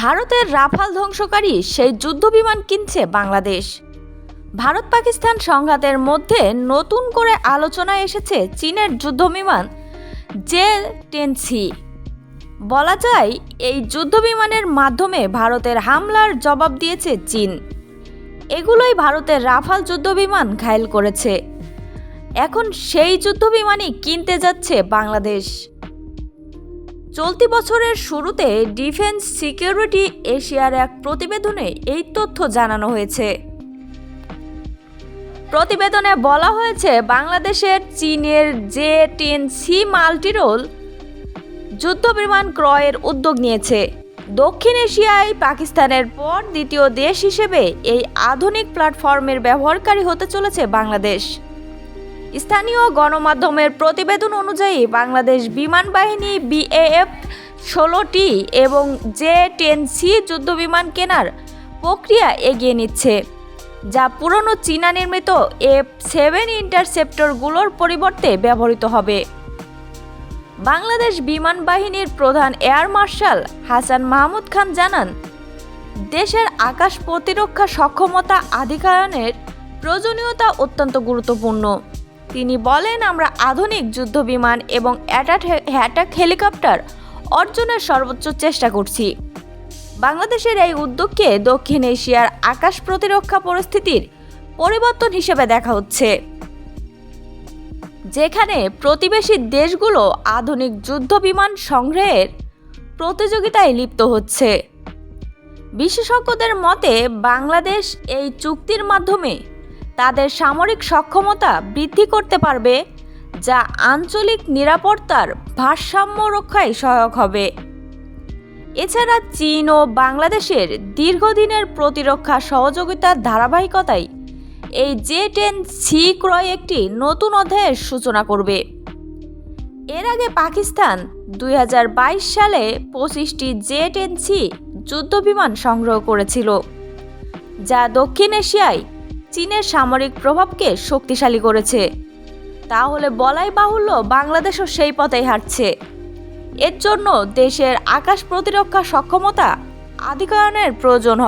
ভারতের রাফাল ধ্বংসকারী সেই যুদ্ধবিমান কিনছে বাংলাদেশ। ভারত পাকিস্তান সংঘাতের মধ্যে নতুন করে আলোচনায় এসেছে চীনের যুদ্ধবিমান জে-10সি। বলা যায় এই যুদ্ধবিমানের মাধ্যমে ভারতের হামলার জবাব দিয়েছে চীন। এগুলোই ভারতের রাফাল যুদ্ধবিমান ঘায়েল করেছে। এখন সেই যুদ্ধবিমানই কিনতে যাচ্ছে বাংলাদেশ। চলতি বছরের শুরুতে ডিফেন্স সিকিউরিটি এশিয়ার এক প্রতিবেদনে এই তথ্য জানানো হয়েছে। প্রতিবেদনে বলা হয়েছে বাংলাদেশের চীনের জে-10সি মাল্টিরোল যুদ্ধবিমান ক্রয়ের উদ্যোগ নিয়েছে। দক্ষিণ এশিয়ায় পাকিস্তানের পর দ্বিতীয় দেশ হিসেবে এই আধুনিক প্ল্যাটফর্মের ব্যবহারকারী হতে চলেছে বাংলাদেশ। স্থানীয় গণমাধ্যমের প্রতিবেদন অনুযায়ী বাংলাদেশ বিমান বাহিনী BAF 16টি এবং জে-10সি যুদ্ধবিমান কেনার প্রক্রিয়া এগিয়ে নিচ্ছে, যা পুরনো চীনা নির্মিত F-7 ইন্টারসেপ্টরগুলোর পরিবর্তে ব্যবহৃত হবে। বাংলাদেশ বিমান বাহিনীর প্রধান এয়ার মার্শাল হাসান মাহমুদ খান জানান, দেশের আকাশ প্রতিরক্ষা সক্ষমতা আধিকায়নের প্রয়োজনীয়তা অত্যন্ত গুরুত্বপূর্ণ। তিনি বলেন, আমরা আধুনিক যুদ্ধবিমান এবং অ্যাটাক হেলিকপ্টার অর্জনের সর্বোচ্চ চেষ্টা করছি। বাংলাদেশের এই উদ্যোগকে দক্ষিণ এশিয়ার আকাশ প্রতিরক্ষা পরিস্থিতির পরিবর্তন হিসেবে দেখা হচ্ছে, যেখানে প্রতিবেশী দেশগুলো আধুনিক যুদ্ধবিমান সংগ্রহের প্রতিযোগিতায় লিপ্ত হচ্ছে। বিশেষজ্ঞদের মতে বাংলাদেশ এই চুক্তির মাধ্যমে তাদের সামরিক সক্ষমতা বৃদ্ধি করতে পারবে, যা আঞ্চলিক নিরাপত্তার ভারসাম্য রক্ষায় সহায়ক হবে। এছাড়া চীন ও বাংলাদেশের দীর্ঘদিনের প্রতিরক্ষা সহযোগিতার ধারাবাহিকতায় এই জে-10সি ক্রয় একটি নতুন অধ্যায়ের সূচনা করবে। এর আগে পাকিস্তান 2022 সালে 25টি জে-10সি যুদ্ধবিমান সংগ্রহ করেছিল, যা দক্ষিণ এশিয়ায় চীনের সামরিক প্রভাবকে শক্তিশালী করেছে। তাহলে বলাই বাহুল্য বাংলাদেশও সেই পথেই হাঁটছে। এর জন্য দেশের আকাশ প্রতিরক্ষা সক্ষমতা আধিকায়নের প্রয়োজন হবে।